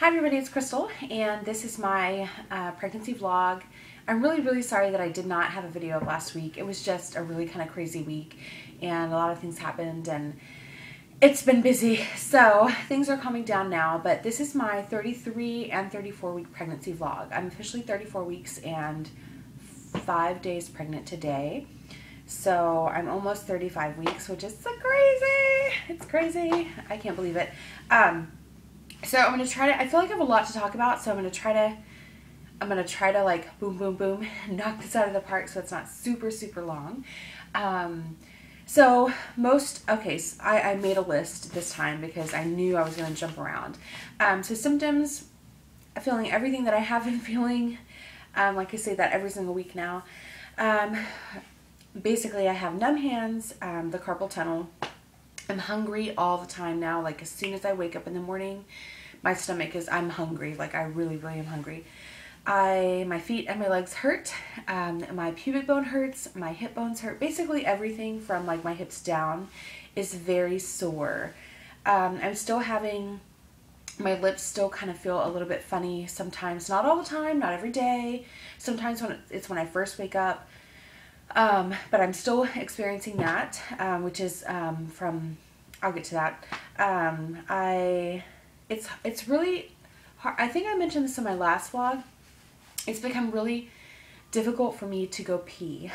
Hi everybody, it's Crystal, and this is my pregnancy vlog. I'm really sorry that I did not have a video of last week. It was just a really kind of crazy week, and a lot of things happened, and it's been busy. So things are calming down now, but this is my 33 and 34 week pregnancy vlog. I'm officially 34 weeks and 5 days pregnant today. So I'm almost 35 weeks, which is so crazy. It's crazy. I can't believe it. So I'm going to try to, I feel like I have a lot to talk about, so I'm going to try to like boom, boom, boom, knock this out of the park so it's not super long. So I made a list this time because I knew I was going to jump around. So symptoms, feeling everything that I have been feeling, like I say that every single week now. Basically I have numb hands, the carpal tunnel. I'm hungry all the time now. Like as soon as I wake up in the morning, my stomach is, I'm hungry. Like I really am hungry. My feet and my legs hurt. My pubic bone hurts. My hip bones hurt. Basically everything from like my hips down is very sore. I'm still having, my lips still kind of feel a little bit funny sometimes. Not all the time, not every day. Sometimes when I first wake up. But I'm still experiencing that, which is, I'll get to that. It's really hard. I think I mentioned this in my last vlog. It's become really difficult for me to go pee.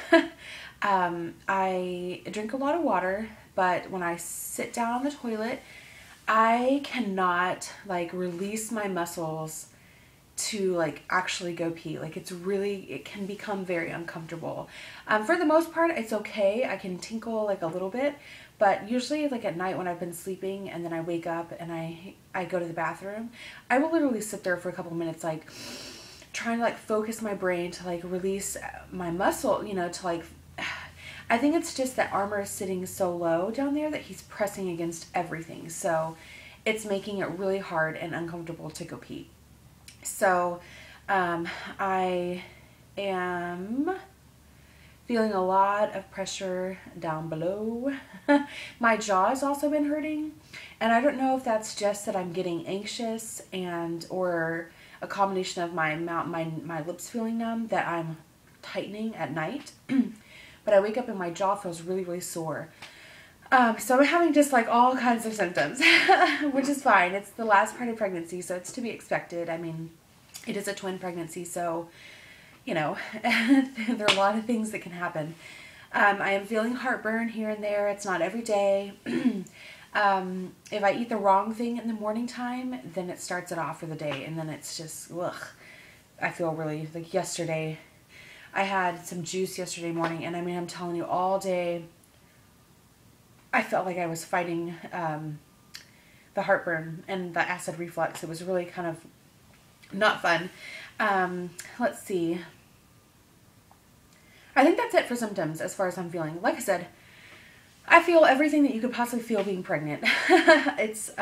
I drink a lot of water, but when I sit down on the toilet, I cannot like release my muscles to like actually go pee. Like it can become very uncomfortable. For the most part, it's okay. I can tinkle like a little bit, but usually like at night when I've been sleeping and then I wake up and I go to the bathroom, I will literally sit there for a couple minutes like trying to like focus my brain to like release my muscle, you know, to like, I think it's just that Armor is sitting so low down there that he's pressing against everything. So it's making it really hard and uncomfortable to go pee. So, I am feeling a lot of pressure down below. My jaw has also been hurting, and I don't know if that's just that I'm getting anxious or a combination of my lips feeling numb that I'm tightening at night. But I wake up and my jaw feels really sore. So I'm having just like all kinds of symptoms, which is fine. It's the last part of pregnancy, so it's to be expected. I mean, it is a twin pregnancy, so, you know, there are a lot of things that can happen. I am feeling heartburn here and there. It's not every day. If I eat the wrong thing in the morning time, then it starts it off for the day, and then it's just, ugh. I feel really, like yesterday, I had some juice yesterday morning, and I mean, I'm telling you, all day, I felt like I was fighting the heartburn and the acid reflux. It was really kind of not fun. Let's see. I think that's it for symptoms as far as I'm feeling. Like I said, I feel everything that you could possibly feel being pregnant. It's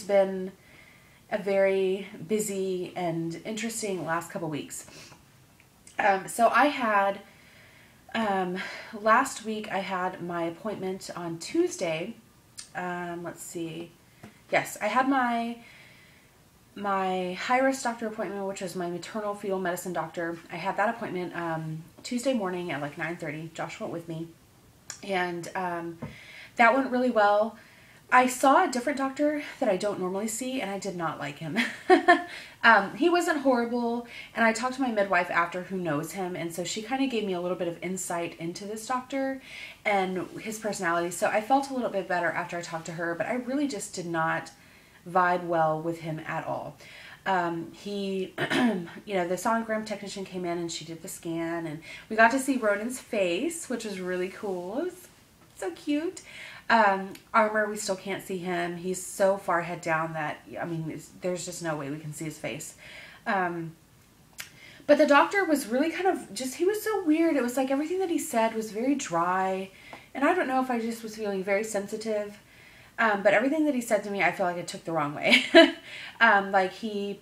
been a very busy and interesting last couple weeks. So I had last week I had my appointment on Tuesday. Let's see. Yes, I had my high-risk doctor appointment, which was my maternal fetal medicine doctor. I had that appointment Tuesday morning at like 9:30. Josh went with me, and that went really well. I saw a different doctor that I don't normally see, and I did not like him. He wasn't horrible, and I talked to my midwife after who knows him, and so she kind of gave me a little bit of insight into this doctor and his personality, so I felt a little bit better after I talked to her, but I really just did not vibe well with him at all. He, you know, the sonogram technician came in and she did the scan, and we got to see Ronan's face, which was really cool. It was so cute. Armor, we still can't see him. He's so far head down that, I mean, there's just no way we can see his face. But the doctor was really kind of just, he was so weird. It was like everything that he said was very dry, and I don't know if I just was feeling very sensitive. But everything that he said to me, I feel like I took the wrong way. Like he,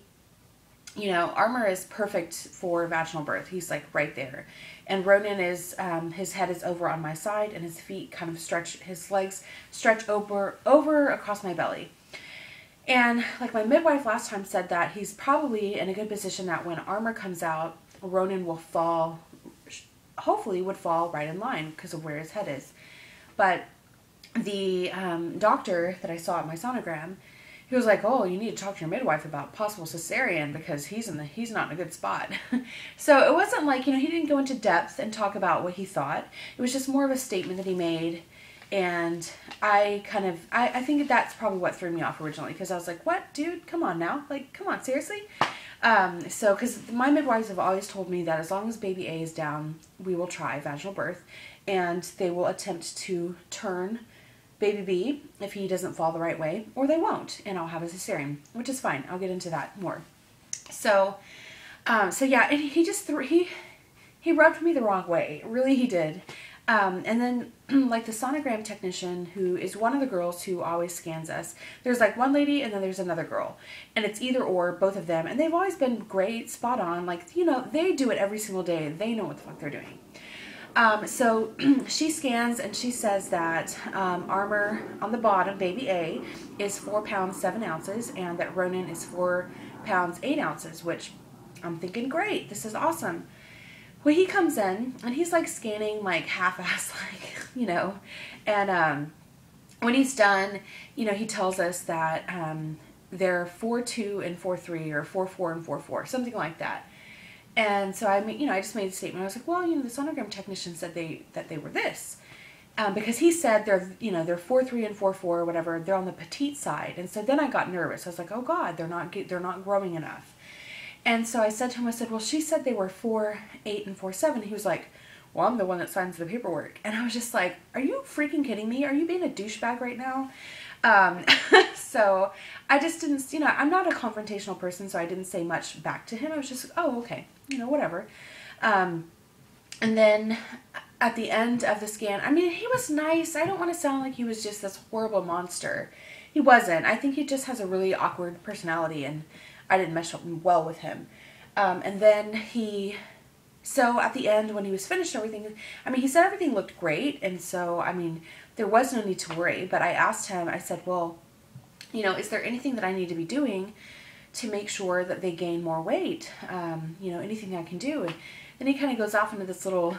you know, Armor is perfect for vaginal birth. He's like right there. And Ronan is, his head is over on my side, and his feet kind of stretch, his legs stretch over across my belly. And like my midwife last time said that he's probably in a good position that when armor comes out, Ronan will fall, hopefully would fall right in line because of where his head is. But the doctor that I saw at my sonogram, he was like, "Oh, you need to talk to your midwife about possible cesarean because he's not in a good spot." So it wasn't like, he didn't go into depth and talk about what he thought. It was just more of a statement that he made. And I think that's probably what threw me off originally, because I was like, "What, dude? Come on now. Like, come on, seriously?" So, because my midwives have always told me that as long as baby A is down, we will try vaginal birth, and they will attempt to turn baby B if he doesn't fall the right way, or they won't, and I'll have a cesarean, which is fine. I'll get into that more. So, yeah, and he rubbed me the wrong way. Really, he did. And then, like the sonogram technician, who is one of the girls who always scans us, there's like one lady and then there's another girl, and it's either or, both of them, and they've always been great, spot on, like, they do it every single day. They know what the fuck they're doing. So she scans and she says that armor on the bottom, baby A, is 4 pounds 7 ounces, and that Ronan is 4 pounds 8 ounces, which I'm thinking, great, this is awesome. Well, he comes in and he's like scanning like half-ass, like, and when he's done, he tells us that they're 4-2 and 4-3, or 4-4 and 4-4, something like that. And so I just made a statement. I was like, well, the sonogram technician said that they were this, because he said they're 4-3 and 4-4 or whatever. They're on the petite side, and so then I got nervous. I was like, oh God, they're not growing enough. And so I said to him, well, she said they were 4-8 and 4-7. He was like, well, I'm the one that signs the paperwork. And I was just like, are you freaking kidding me? Are you being a douchebag right now? So I just didn't, I'm not a confrontational person, so I didn't say much back to him. I was just, oh, okay, whatever. And then at the end of the scan, he was nice. I don't want to sound like he was just this horrible monster. He wasn't. I think he just has a really awkward personality, and I didn't mesh up well with him. And then so at the end, when he was finished everything, he said everything looked great, and so, there was no need to worry. But I asked him, I said, well, is there anything that I need to be doing to make sure that they gain more weight? Anything I can do? And then he kind of goes off into this little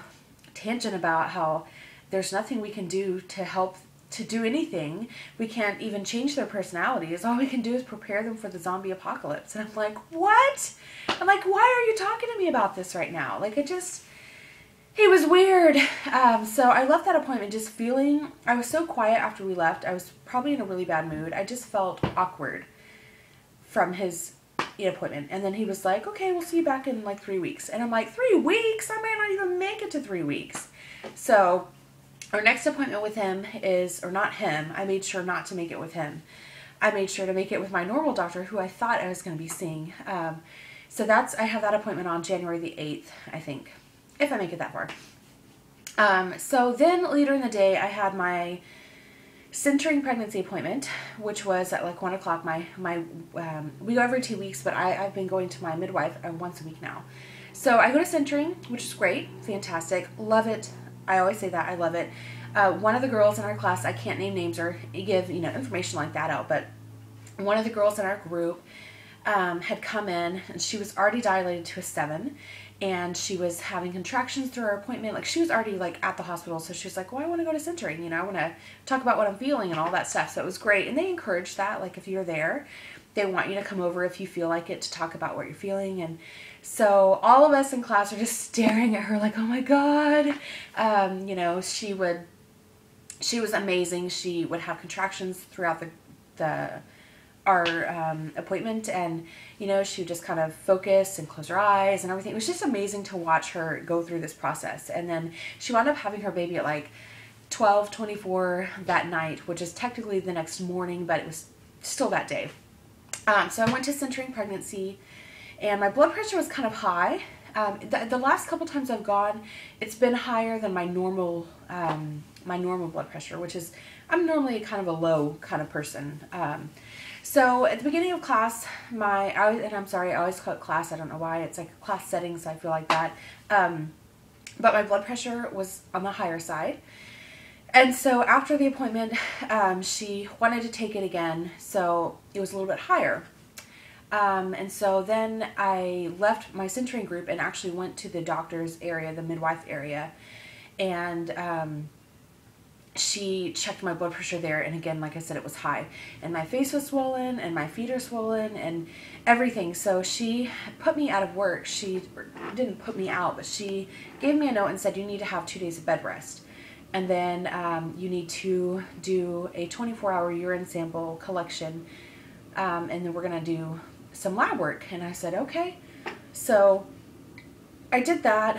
tangent about how there's nothing we can do to help to do anything. We can't even change their personalities. All we can do is prepare them for the zombie apocalypse. And I'm like, what? I'm like, why are you talking to me about this right now? Like, he was weird. So I left that appointment just feeling, I was so quiet after we left. I was probably in a really bad mood. I just felt awkward from his appointment. And then he was like, okay, we'll see you back in like 3 weeks. And I'm like, 3 weeks? I may not even make it to 3 weeks. So our next appointment with him or not him, I made sure not to make it with him. I made sure to make it with my normal doctor, who I thought I was going to be seeing. So I have that appointment on January the 8th, I think, if I make it that far. So then later in the day, I had my centering pregnancy appointment, which was at like 1 o'clock. We go every 2 weeks, but I've been going to my midwife once a week now. So I go to centering, which is great, fantastic, love it. I always say that, I love it. One of the girls in our class, I can't name names or give information like that out, but one of the girls in our group had come in, and she was already dilated to a 7, and she was having contractions through our appointment. Like, she was already like at the hospital, so she was like, well, I want to go to centering, I want to talk about what I'm feeling and all that stuff. So it was great, and they encourage that. Like, if you're there, they want you to come over if you feel like it, to talk about what you're feeling. And so all of us in class are just staring at her like, oh my God. She was amazing. She would have contractions throughout our appointment, and she would just kind of focus and close her eyes and everything. It was just amazing to watch her go through this process. And then she wound up having her baby at like 12:24 that night, which is technically the next morning, but it was still that day. So I went to centering pregnancy, and my blood pressure was kind of high. The last couple times I've gone, it's been higher than my normal blood pressure, which is, I'm normally kind of a low kind of person. So at the beginning of class, I'm sorry, I always call it class. I don't know why. It's like a class setting, so I feel like that. But my blood pressure was on the higher side. And so after the appointment, she wanted to take it again, so it was a little bit higher. And so then I left my centering group and actually went to the doctor's area, the midwife area, and she checked my blood pressure there, and again, like I said, it was high, and my face was swollen, and my feet are swollen, and everything. So she put me out of work. She didn't put me out, but she gave me a note and said, you need to have 2 days of bed rest, and then you need to do a 24-hour urine sample collection, and then we're going to do some lab work. And I said, okay. So I did that,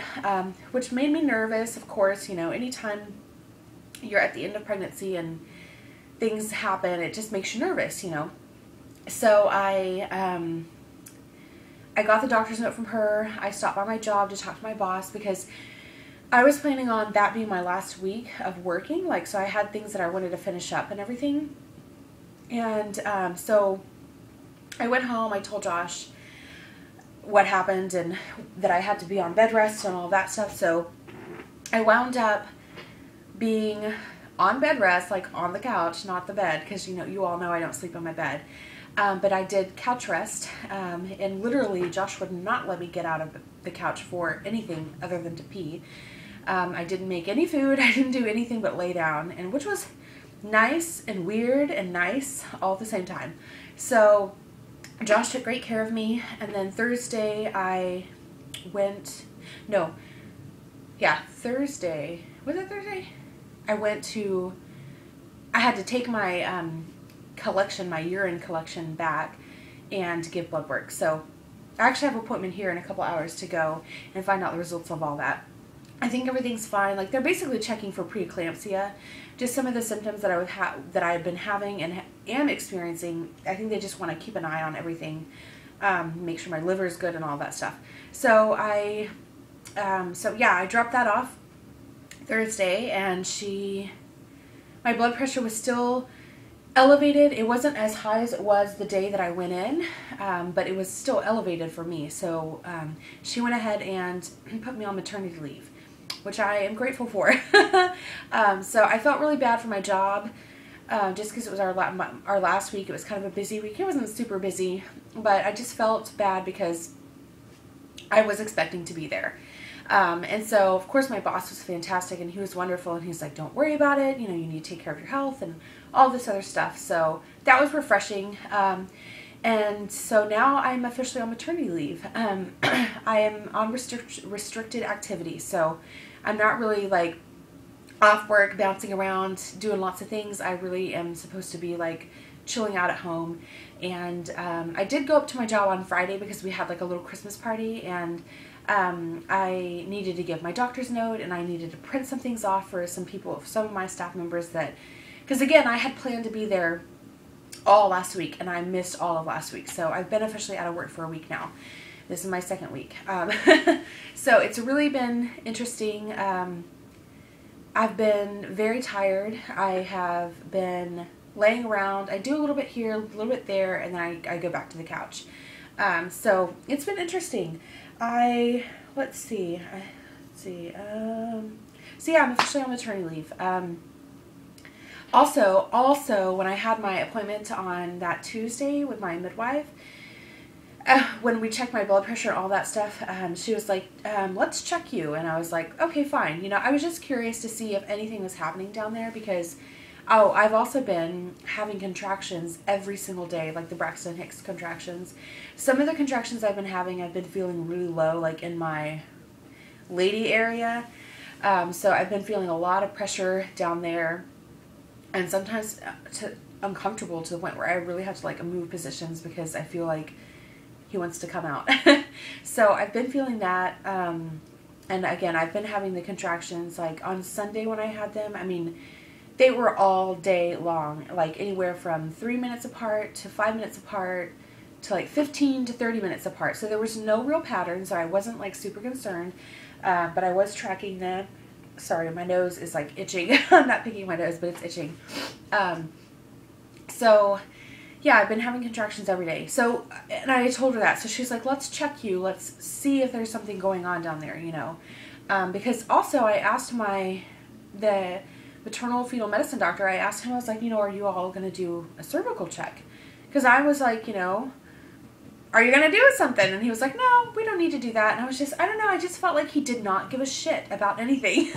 which made me nervous, of course. You know, anytime you're at the end of pregnancy and things happen, it just makes you nervous, you know. So I got the doctor's note from her. I stopped by my job to talk to my boss because I was planning on that being my last week of working. Like, so I had things that I wanted to finish up and everything. And so I went home. I told Josh what happened and that I had to be on bed rest and all that stuff. So I wound up being on bed rest, like on the couch, not the bed, because you all know I don't sleep on my bed. But I did couch rest, and literally Josh would not let me get out of the couch for anything other than to pee. I didn't make any food. I didn't do anything but lay down, and which was nice and weird and nice all at the same time. So Josh took great care of me, and then Thursday Thursday, was it Thursday? I had to take my my urine collection back and give blood work. So I actually have an appointment here in a couple hours to go and find out the results of all that. I think everything's fine. Like, they're basically checking for preeclampsia, just some of the symptoms that I've been having and am experiencing. I think they just want to keep an eye on everything, make sure my liver is good and all that stuff. So I dropped that off Thursday, and my blood pressure was still elevated. It wasn't as high as it was the day that I went in, but it was still elevated for me. So she went ahead and put me on maternity leave, which I am grateful for. So I felt really bad for my job, just because it was our last week. It was kind of a busy week. It wasn't super busy, but I just felt bad because I was expecting to be there. And so, of course, my boss was fantastic, and he was wonderful, and he's like, don't worry about it, you need to take care of your health and all this other stuff. So that was refreshing. And so now I'm officially on maternity leave. I am on restricted activity, so I'm not really like off work, bouncing around, doing lots of things. I really am supposed to be like chilling out at home. And I did go up to my job on Friday because we had like a little Christmas party, and I needed to give my doctor's note, and I needed to print some things off for some of my staff members because again, I had planned to be there all last week, and I missed all of last week. So I've been officially out of work for a week now. This is my second week. So it's really been interesting. I've been very tired. I have been laying around. I do a little bit here, a little bit there, and then I go back to the couch. So it's been interesting. Let's see. So yeah, I'm officially on maternity leave. Also, when I had my appointment on that Tuesday with my midwife, when we checked my blood pressure and all that stuff, she was like, let's check you. And I was like, okay, fine. I was just curious to see if anything was happening down there because, I've also been having contractions every single day, like the Braxton Hicks contractions. Some of the contractions I've been having, I've been feeling really low, like in my lady area. So I've been feeling a lot of pressure down there, and sometimes uncomfortable to the point where I really have to like move positions because I feel like he wants to come out. So I've been feeling that, and again, I've been having the contractions like on Sunday when I had them. I mean, they were all day long, like anywhere from 3 minutes apart to 5 minutes apart to like 15 to 30 minutes apart. So there was no real pattern, so I wasn't like super concerned, but I was tracking them. Sorry, my nose is like itching. I'm not picking my nose, but it's itching. So yeah, I've been having contractions every day. So, and I told her that. So she's like, let's check you. Let's see if there's something going on down there, because also I asked my maternal fetal medicine doctor, I asked him, I was like, you know, are you all going to do a cervical check? Because I was like, you know, are you going to do something? And he was like, no, we don't need to do that. And I was just, I don't know, I just felt like he did not give a shit about anything.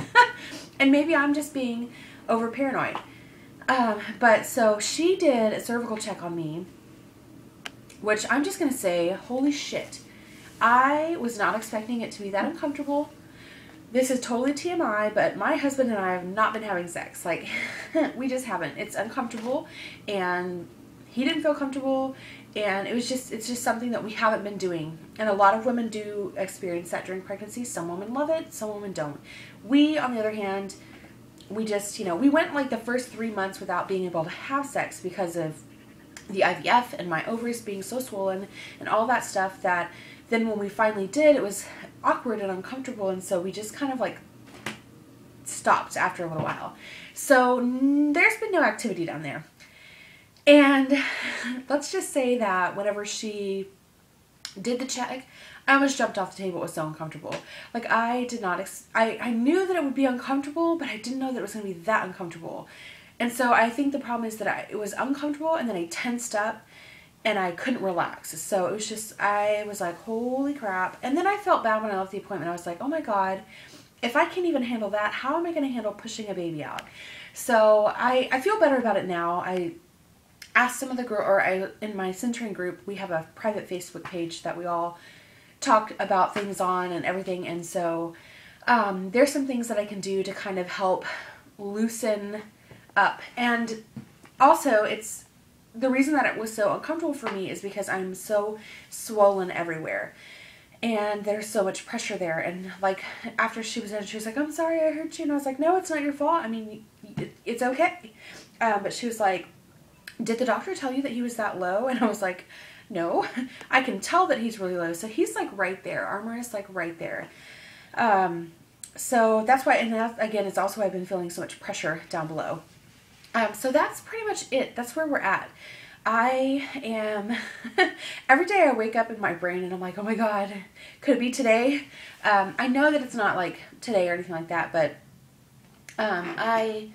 And maybe I'm just being over paranoid. But so she did a cervical check on me, which I'm just going to say, holy shit. I was not expecting it to be that uncomfortable. This is totally TMI, but my husband and I have not been having sex. Like, we just haven't. It's uncomfortable, and he didn't feel comfortable, and it's just something that we haven't been doing. And a lot of women do experience that during pregnancy. Some women love it, some women don't. We, on the other hand, we just, you know, we went like the first 3 months without being able to have sex because of the IVF and my ovaries being so swollen and all that stuff, that then when we finally did, it was awkward and uncomfortable, and so we just kind of like stopped after a little while. So there's been no activity down there. And let's just say that whenever she did the check, I almost jumped off the table. It was so uncomfortable. Like, I did not, I knew that it would be uncomfortable, but I didn't know that it was going to be that uncomfortable. And so I think the problem is that it was uncomfortable, and then I tensed up and I couldn't relax. So it was just, I was like, holy crap. And then I felt bad when I left the appointment. I was like, oh my God, if I can't even handle that, how am I going to handle pushing a baby out? So I feel better about it now. I asked some of the girls, in my centering group, we have a private Facebook page that we all talk about things on and everything. And so there's some things that I can do to kind of help loosen up. And also, it's the reason that it was so uncomfortable for me is because I'm so swollen everywhere, and there's so much pressure there. And like, after she was done, she was like, I'm sorry I hurt you. And I was like, no, it's not your fault. I mean, it's okay. But she was like, did the doctor tell you that he was that low? And I was like, no, I can tell that he's really low. So he's like right there. Armor is like right there. So that's why, and that, again, it's also why I've been feeling so much pressure down below. So that's pretty much it. That's where we're at. I am, every day I wake up in my brain and I'm like, oh my God, could it be today? I know that it's not like today or anything like that, but I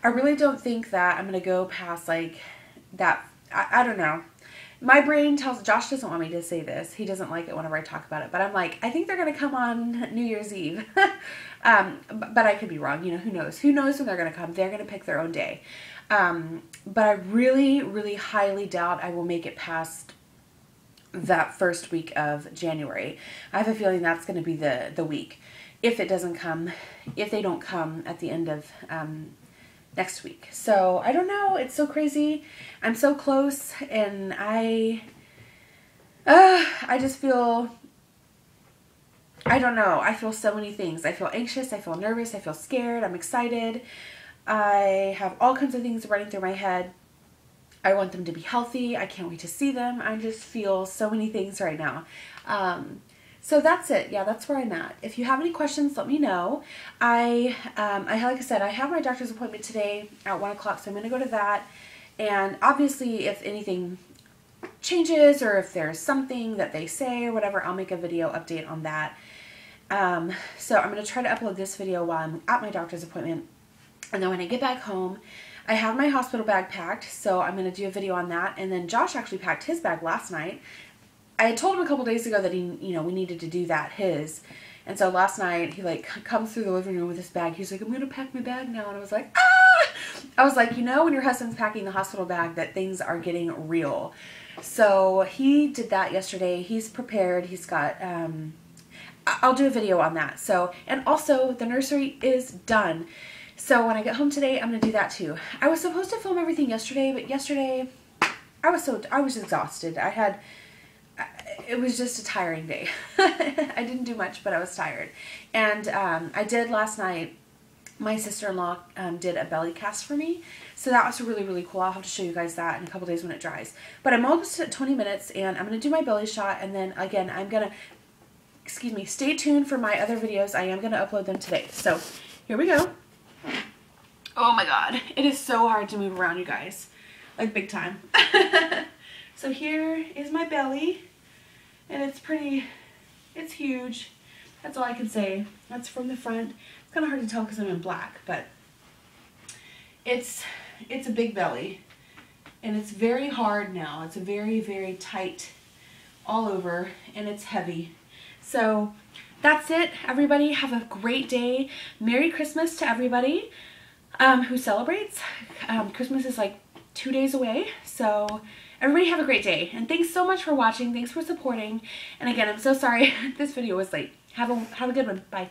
really don't think that I'm going to go past like that. I don't know. My brain tells, Josh doesn't want me to say this. He doesn't like it whenever I talk about it, but I'm like, I think they're going to come on New Year's Eve. But I could be wrong. You know, who knows? Who knows when they're going to come? They're going to pick their own day. But I really, really highly doubt I will make it past that first week of January. I have a feeling that's going to be the week. If it doesn't come, if they don't come at the end of next week. So I don't know. It's so crazy. I'm so close, and I just feel, I don't know. I feel so many things. I feel anxious. I feel nervous. I feel scared. I'm excited. I have all kinds of things running through my head. I want them to be healthy. I can't wait to see them. I just feel so many things right now. So that's it. Yeah, that's where I'm at. If you have any questions, let me know. Like I said, I have my doctor's appointment today at 1 o'clock, so I'm going to go to that. And obviously, if anything changes or if there's something that they say or whatever, I'll make a video update on that. So I'm going to try to upload this video while I'm at my doctor's appointment. And then when I get back home, I have my hospital bag packed, so I'm going to do a video on that. And then Josh actually packed his bag last night. I had told him a couple days ago that we needed to do that, his. And so last night, he like comes through the living room with his bag. He's like, I'm going to pack my bag now. And I was like, ah! I was like, you know, when your husband's packing the hospital bag, that things are getting real. So he did that yesterday. He's prepared. He's got, I'll do a video on that. So, and also the nursery is done. So when I get home today, I'm going to do that too. I was supposed to film everything yesterday, but yesterday I was exhausted. It was just a tiring day. I didn't do much, but I was tired. And I did last night, my sister-in-law did a belly cast for me. So that was really, really cool. I'll have to show you guys that in a couple days when it dries. But I'm almost at 20 minutes, and I'm going to do my belly shot. And then, again, I'm going to, stay tuned for my other videos. I am going to upload them today. So here we go. Oh my God. It is so hard to move around, you guys. Like, big time. So here is my belly. And it's huge. That's all I can say. That's from the front. It's kind of hard to tell because I'm in black, but it's a big belly, and it's very hard now. It's a very, very tight all over, and it's heavy. So that's it, everybody. Have a great day. Merry Christmas to everybody who celebrates. Christmas is like 2 days away, so everybody have a great day. And thanks so much for watching. Thanks for supporting. And again, I'm so sorry this video was late. Have a good one. Bye.